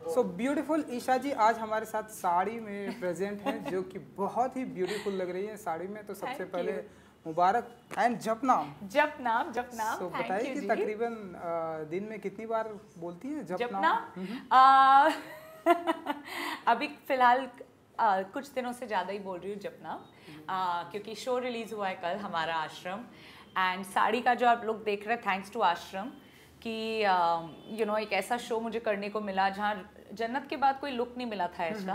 So beautiful Isha जी आज हमारे साथ साड़ी में प्रेजेंट हैं जो कि बहुत ही ब्यूटीफुल लग रही है साड़ी में। तो सबसे पहले मुबारक एंड जपनाम। जपनाम जपनाम। सो बताइए कि तकरीबन दिन में कितनी बार बोलती हैं जपनाम? अभी फिलहाल कुछ दिनों से ज़्यादा ही बोल रही हूँ जपनाम, क्योंकि शो रिलीज़ हुआ है कल हमारा आश्रम, एंड साड़ी का जो आप लोग देख रहे हैं थैंक्स टू आश्रम कि एक ऐसा शो मुझे करने को मिला जहाँ जन्नत के बाद कोई लुक नहीं मिला था ऐसा,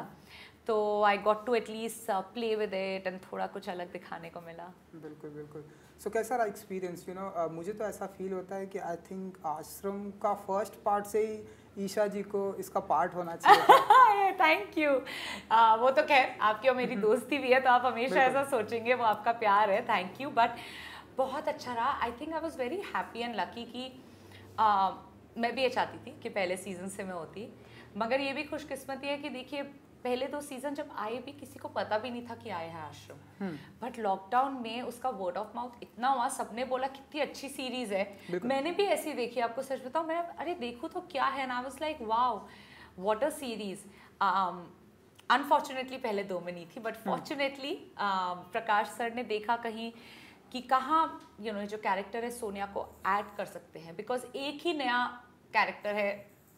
तो I got to at least play with it and थोड़ा कुछ अलग दिखाने को मिला। बिल्कुल बिल्कुल। सो कैसा रहा एक्सपीरियंस? मुझे तो ऐसा फील होता है कि आई थिंक आश्रम का फर्स्ट पार्ट से ही ईशा जी को इसका पार्ट होना चाहिए। Thank you. वो तो खैर आपकी और मेरी दोस्ती भी है तो आप हमेशा ऐसा सोचेंगे, वो आपका प्यार है, थैंक यू। बट बहुत अच्छा रहा। I think I was very happy and lucky कि मैं भी ये चाहती थी कि पहले सीजन से मैं होती, मगर ये भी खुशकिस्मती है कि देखिए पहले 2 सीजन जब आए भी किसी को पता भी नहीं था कि आए हैं आश्रम, बट लॉकडाउन में उसका वर्ड ऑफ माउथ इतना हुआ, सबने बोला कितनी अच्छी सीरीज है। मैंने भी ऐसी देखी, आपको सच बताऊं, मैं अरे देखूं तो क्या है ना, I was like wow what a series. Unfortunately पहले 2 में नहीं थी, बट फॉर्चुनेटली प्रकाश सर ने देखा कहीं कि कहाँ जो कैरेक्टर है सोनिया को ऐड कर सकते हैं, बिकॉज एक ही नया कैरेक्टर है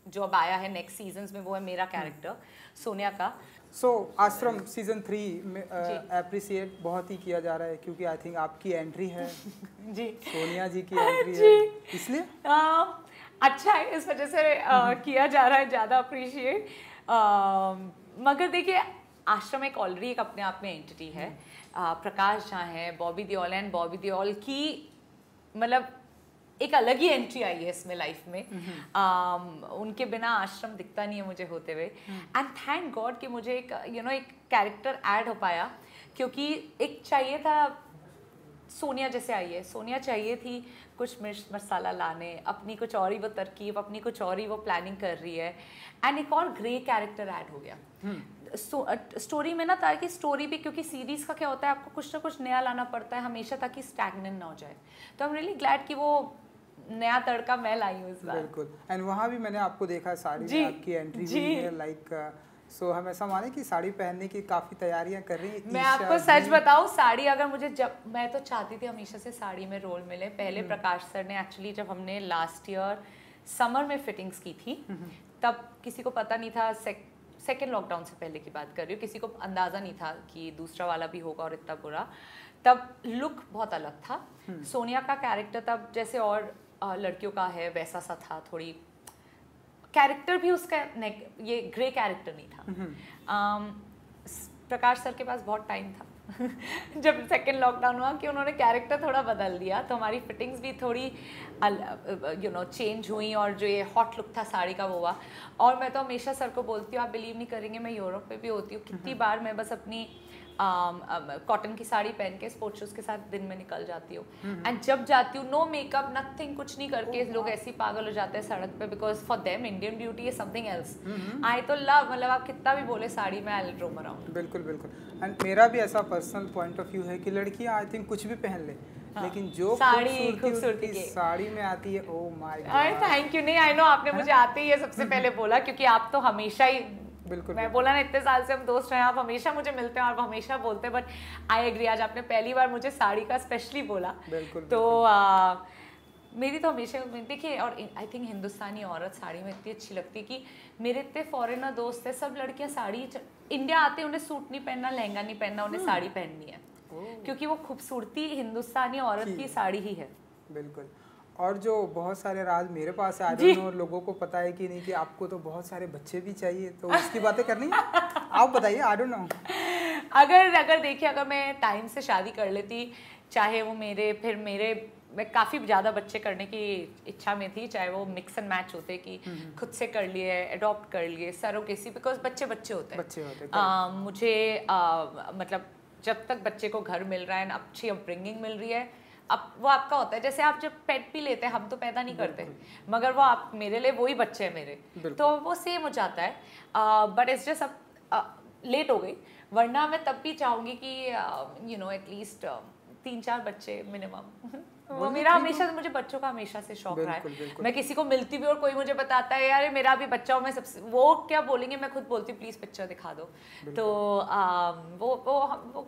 जो अब आया है नेक्स्ट सीजन्स में, वो है मेरा कैरेक्टर सोनिया का। सो आश्रम सीजन 3 में अप्रिशिएट बहुत ही किया जा रहा है क्योंकि आई थिंक आपकी एंट्री है जी, सोनिया जी की एंट्री है, इसलिए अच्छा है, इस वजह से किया जा रहा है ज़्यादा अप्रिशिएट। मगर देखिए आश्रम एक ऑलरेडी एक अपने आप में एंटिटी है। प्रकाश झा हैं, बॉबी देओल एंड बॉबी देओल की मतलब एक अलग ही एंट्री आई है इसमें लाइफ में। उनके बिना आश्रम दिखता नहीं है मुझे होते हुए, एंड थैंक गॉड कि मुझे एक एक कैरेक्टर ऐड हो पाया, क्योंकि एक चाहिए था सोनिया जैसे आई है, सोनिया चाहिए थी कुछ मिर्च मसाला लाने, अपनी कुछ और ही वो तरकीब, अपनी कुछ और ही वो प्लानिंग कर रही है, एंड एक और ग्रे कैरेक्टर ऐड हो गया स्टोरी में ना, ताकि स्टोरी भी, क्योंकि सीरीज का क्या होता है आपको कुछ ना कुछ नया लाना पड़ता है हमेशा ताकि स्टैग्नेंट ना हो जाए। तो आई एम रियली ग्लैड कि वो नया तड़का मैं लाई हूँ इस बार। बिल्कुल। एंड वहाँ भी मैंने आपको देखा साड़ी में आपकी एंट्री हुई है, लाइक सो हम ऐसा माने कि साड़ी पहनने की काफी तैयारियां कर रही हैं। मैं आपको सच बताऊं, साड़ी अगर मुझे, जब मैं तो चाहती थी हमेशा से साड़ी में रोल मिले। पहले प्रकाश सर ने एक्चुअली जब हमने लास्ट ईयर समर में फिटिंग्स की थी तब किसी को पता नहीं था, सेकेंड लॉकडाउन से पहले की बात कर रही हूँ, किसी को अंदाज़ा नहीं था कि दूसरा वाला भी होगा और इतना बुरा। तब लुक बहुत अलग था। सोनिया का कैरेक्टर तब जैसे और लड़कियों का है वैसा सा था, थोड़ी कैरेक्टर भी उसका ये ग्रे कैरेक्टर नहीं था। प्रकाश सर के पास बहुत टाइम था जब सेकेंड लॉकडाउन हुआ कि उन्होंने कैरेक्टर थोड़ा बदल दिया, तो हमारी फिटिंग्स भी थोड़ी चेंज हुई, और जो ये हॉट लुक था साड़ी का वो हुआ। और मैं तो हमेशा सर को बोलती हूँ, आप बिलीव नहीं करेंगे, मैं यूरोप में भी होती हूँ, कितनी बार मैं बस अपनी कॉटन की साड़ी पहन के स्पोर्ट्स शूज के साथ दिन में निकल जाती हूँ, एंड जब जाती हूँ नो मेकअप नथिंग, कुछ नहीं करके लोग ऐसे ही पागल हो जाते हैं सड़क पे, because for them Indian beauty is something else. I तो लव, मतलब आप कितना भी बोले साड़ी में आई विल रोम अराउंड। बिल्कुल बिल्कुल। एंड मेरा भी ऐसा पर्सनल पॉइंट ऑफ व्यू है कि लड़कियां आई थिंक कुछ भी पहन ले, लेकिन जो खूबसूरती की साड़ी में आती है, oh my God. Thank you. नहीं आई नो, आपने मुझे आते ही ये सबसे पहले बोला, क्योंकि आप तो हमेशा ही, बिल्कुल मैं बोला ना इतने साल से हम दोस्त रहे, आप हमेशा मुझे मिलते हैं और हमेशा बोलते हैं, बट आई एग्री, आज आपने पहली बार मुझे साड़ी का स्पेशली बोला। बिल्कुल, तो मेरी तो हमेशा देखिए, और आई थिंक हिंदुस्तानी औरत साड़ी में इतनी अच्छी लगती है कि मेरे इतने फॉरेनर दोस्त है, सब लड़कियां साड़ी, इंडिया आते उन्हें सूट नहीं पहनना, लहंगा नहीं पहनना, उन्हें साड़ी पहननी है, क्योंकि वो खूबसूरती हिंदुस्तानी औरत की साड़ी ही है। बिल्कुल। और जो बहुत सारे राज मेरे पास है, आई डोंट नो लोगों को पता है कि नहीं, कि आपको तो बहुत सारे बच्चे भी चाहिए, तो उसकी बातें करनी है, आप बताइए, आई डोंट नो। अगर देखिए, अगर मैं टाइम से शादी कर लेती, चाहे वो मैं काफ़ी ज़्यादा बच्चे करने की इच्छा में थी, चाहे वो मिक्स एंड मैच होते कि खुद से कर लिए, अडॉप्ट कर लिए, सरोगेसी, बिकॉज बच्चे होते हैं। मुझे मतलब जब तक बच्चे को घर मिल रहा है, अच्छी अपब्रिंगिंग मिल रही है, अब वो आपका होता है। जैसे आप जब पेट भी लेते हैं, हम तो पैदा नहीं करते, मगर वो आप मेरे लिए वही बच्चे हैं मेरे, तो वो सेम हो जाता है। बट इट्स जस्ट अब लेट हो गई, वरना मैं तब भी चाहूँगी कि एटलीस्ट 3-4 बच्चे मिनिमम वो मेरा हमेशा, मुझे बच्चों का हमेशा से शौक रहा है। मैं किसी को मिलती भी और कोई मुझे बताता है यार मेरा भी बच्चा हो, मैं सबसे, वो क्या बोलेंगे, मैं खुद बोलती हूँ प्लीज पिक्चर दिखा दो। तो वो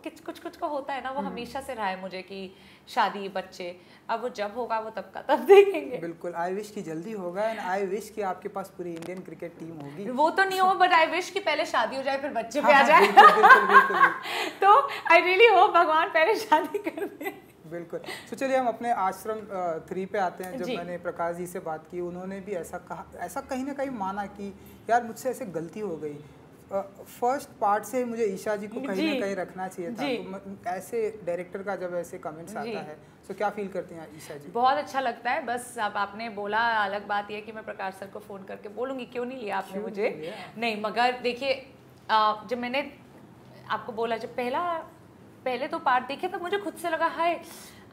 कुछ को होता है ना, वो हमेशा से रहा है मुझे कि शादी बच्चे, अब वो जब होगा वो तब का तब देखेंगे। बिल्कुल, आई विश कि जल्दी होगा एंड आई विश कि आपके पास पूरी इंडियन क्रिकेट टीम होगी। वो तो नहीं हो, बट आई विश कि पहले शादी हो जाए फिर बच्चे पे आ जाए। बिल्कुल। तो आई रियली होप भगवान पहले शादी कर दे। बिल्कुल। तो चलिए हम अपने आश्रम 3 पे आते हैं। जब मैंने प्रकाश जी से बात की, उन्होंने भी ऐसा कहा, ऐसा कहीं ना कहीं माना कि यार मुझसे ऐसे गलती हो गई। फर्स्ट पार्ट से मुझे ईशा जी को कहीं ना कहीं रखना चाहिए था। तो ऐसे डायरेक्टर का जब ऐसे कमेंट्स आता है तो क्या फील करती हैं ईशा जी? बहुत अच्छा लगता है। बस अब आपने बोला, अलग बात यह कि मैं प्रकाश सर को फ़ोन करके बोलूँगी क्यों नहीं लिया आपने मुझे। नहीं, मगर देखिए जब मैंने आपको बोला, जब पहले तो पार्ट देखे तो मुझे खुद से लगा हाय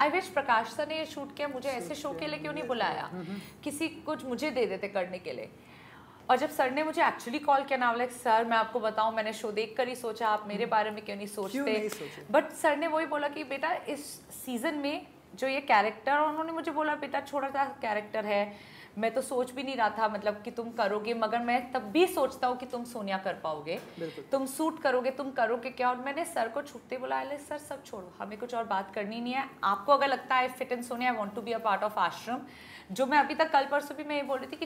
आई विश प्रकाश सर ने ये शूट किया, मुझे ऐसे शो के लिए क्यों नहीं बुलाया, किसी कुछ मुझे दे देते करने के लिए। और जब सर ने मुझे एक्चुअली कॉल किया ना, लाइक सर मैं आपको बताऊं, मैंने शो देख कर ही सोचा आप मेरे बारे में क्यों नहीं सोचते। बट सर ने वही बोला कि बेटा इस सीजन में जो ये कैरेक्टर, और उन्होंने मुझे बोला बेटा छोटा सा कैरेक्टर है, मैं तो सोच भी नहीं रहा था मतलब कि तुम करोगे, मगर मैं तब भी सोचता हूँ कि तुम सोनिया कर पाओगे, तुम सूट करोगे, तुम करोगे क्या। और मैंने सर को छुट्टे बुलाया, सर सब छोड़ो, हमें कुछ और बात करनी नहीं है, आपको अगर लगता है fit in Sonia, I want to be a part of Aashram. जो मैं अभी तक कल परसों भी मैं ये बोल रही थी कि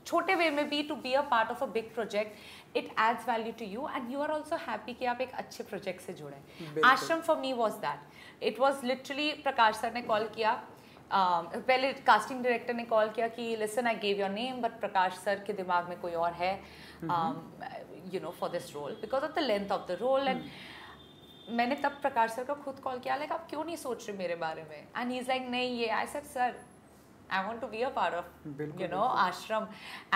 छोटे वे में भी to be a part of a big project, it adds value to you and you are also happy कि आप एक अच्छे प्रोजेक्ट से जुड़े। Aashram for me was that, it was literally, Prakash sir ने कॉल किया, पहले कास्टिंग डायरेक्टर ने कॉल किया कि listen I gave your name but Prakash sir के दिमाग में कोई और है you know for this role because of the length of the role. And मैंने तब प्रकाश सर को खुद कॉल किया, लाइक आप क्यों नहीं सोच रहे मेरे बारे में, एंड ही इज लाइक नहीं ये, I said sir I want to be a part of, you know, Ashram,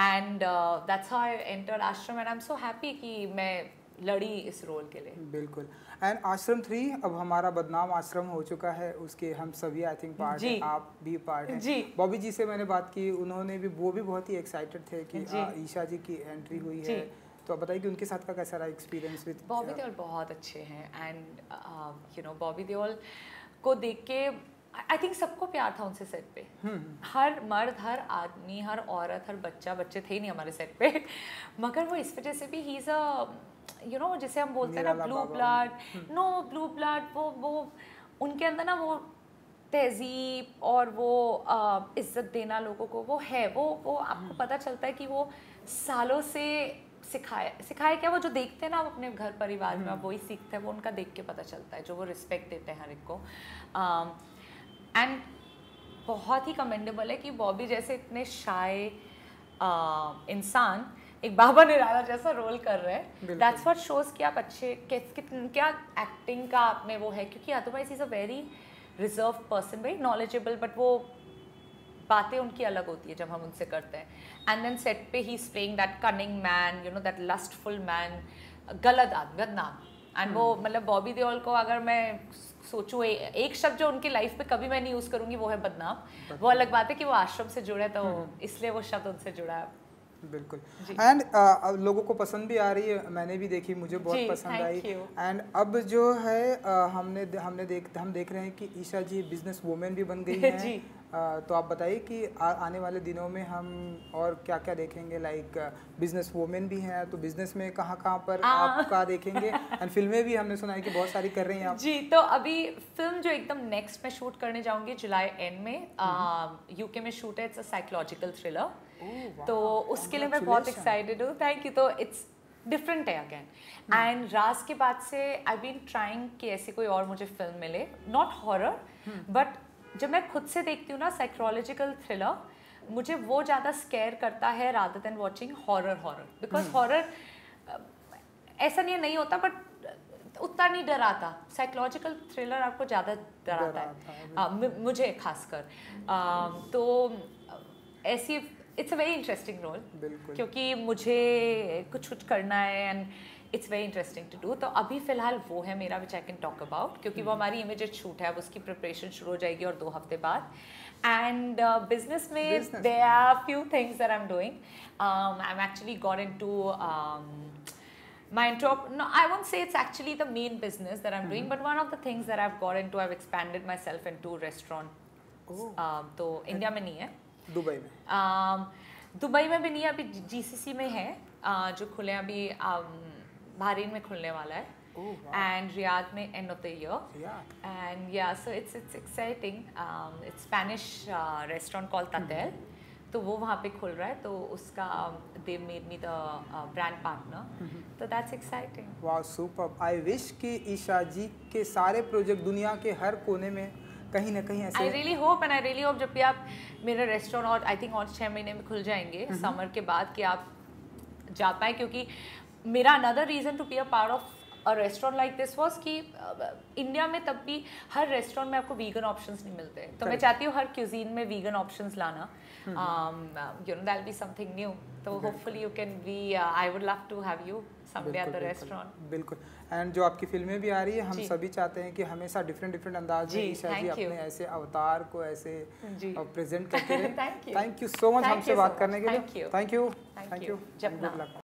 and that's how I entered Ashram, and I'm so happy कि मैं लड़ी इस रोल के लिए। बिल्कुल। एंड आश्रम 3 अब हमारा बदनाम आश्रम हो चुका है, उसके हम सभी आई थिंक पार्ट हैं, आप भी पार्ट हैं। बॉबी जी से मैंने बात की, उन्होंने भी, वो भी बहुत ही एक्साइटेड थे कि ईशा जी की एंट्री हुई है। तो आप बताइए कि उनके साथ का कैसा रहा एक्सपीरियंस विद बॉबी देओल? बहुत अच्छे हैं, and you know Bobby Deol को देख के आई थिंक सबको प्यार था उनसे सेट पे। हर मर्द, हर आदमी, हर औरत, हर बच्चे थे नहीं हमारे सेट पे, मगर वो इस वजह से भी ही इज अ यू नो जिसे हम बोलते हैं ना blue blood, no blue blood, वो उनके अंदर ना वो तहजीब और वो इज्जत देना लोगों को वो है, वो आपको पता चलता है कि वो सालों से सिखाया क्या, वो जो देखते हैं ना अपने घर परिवार में वही सीखते हैं, वो उनका देख के पता चलता है, जो वो रिस्पेक्ट देते हैं हर एक को। एंड बहुत ही कमेंडेबल है कि बॉबी जैसे इतने शाय इंसान एक बाबा निराला जैसा रोल कर रहे हैं। दैट्स व्हाट शोज कि आप अच्छे क्या एक्टिंग का आप में वो है, क्योंकि otherwise is a very reserve person, very knowledgeable, but वो बातें उनकी अलग होती है जब हम उनसे करते हैं। एंड देन सेट पे he is playing that cunning man, you know that lustful man, गलत आदमी, बदनाम। एंड वो मतलब बॉबी देओल को अगर मैं सोचूं एक शब्द जो उनकी लाइफ पे कभी मैं नहीं यूज़ करूंगी वो है बदनाम। वो अलग बात है कि वो आश्रम से जुड़े तो इसलिए वो शब्द उनसे जुड़ा है। बिल्कुल। एंड लोगों को पसंद भी आ रही है, मैंने भी देखी, मुझे बहुत पसंद आई। एंड अब जो है हम देख रहे हैं कि ईशा जी बिजनेस वुमेन भी बन गई हैं। तो आप बताइए कि आने वाले दिनों में हम और क्या क्या देखेंगे, लाइक बिजनेस वुमेन भी हैं तो बिजनेस में कहाँ पर आपका देखेंगे, एंड फिल्में भी हमने सुना है कि बहुत सारी कर रही हैं आप। जी, तो अभी फिल्म जो एकदम नेक्स्ट में शूट करने जाऊंगी जुलाई एंड में, यूके में शूट है, इट्स अ साइकोलॉजिकल थ्रिलर। तो उसके लिए मैं बहुत एक्साइटेड हूँ। Thank you. तो इट्स डिफरेंट है अगेन, एंड राज के बाद से आई बीन ट्राइंग कि ऐसी कोई और मुझे फिल्म मिले, नॉट हॉरर, बट जब मैं खुद से देखती हूँ ना साइकोलॉजिकल थ्रिलर, मुझे वो ज़्यादा स्केयर करता है rather than watching horror. Because horror ऐसा नहीं होता, बट उतना नहीं डराता। साइकोलॉजिकल थ्रिलर आपको ज़्यादा डराता है, मुझे खासकर। तो ऐसी it's a very interesting role, क्योंकि मुझे कुछ करना है and it's very interesting to do. तो अभी फिलहाल वो है मेरा which I can talk about, क्योंकि वो हमारी इमीडिएट शूट है, अब उसकी प्रिपरेशन शुरू हो जाएगी और 2 हफ्ते बाद। एंड बिजनेस में there are few things that I am doing. I am actually got into my no, I won't say it's actually the main business that I'm doing, but one of the things that I've got into, I've expanded myself into restaurant तो India में नहीं है। Dubai में? Dubai में भी नहीं है, अभी जीसीसी में है, जो खुले अभी बहरीन में खुलने वाला है, and Riyadh में end of the year. And yeah, so it's exciting. It's Spanish restaurant called Tatel. तो वो वहाँ पे खुल रहा है, तो उसका they made me the brand partner. तो that's exciting. Wow, superb. I wish कि ईशा जी के सारे प्रोजेक्ट दुनिया के हर कोने में कहीं ना कहीं ऐसे। I really hope and I really hope जब भी आप मेरा रेस्टोरेंट और I think और 6 महीने में खुल जाएंगे समर के बाद, कि आप जा पाए, क्योंकि मेरा another reason to be a part of a restaurant like this was कि इंडिया में तब भी हर रेस्टोरेंट में आपको वीगन ऑप्शंस नहीं मिलते, तो मैं चाहती हूँ हर क्यूजीन में वीगन ऑप्शंस लाना, you know, that'll be something new. तो hopefully you can be, I would love to have you someday at the restaurant. बिल्कुल। एंड जो आपकी फिल्में भी आ रही है, हम सभी चाहते हैं कि हमेशा डिफरेंट अंदाज में ईशा जी अपने ऐसे अवतार को ऐसे प्रेजेंट करते रहे। थैंक यू सो मच हमसे बात करने के लिए। Thank you.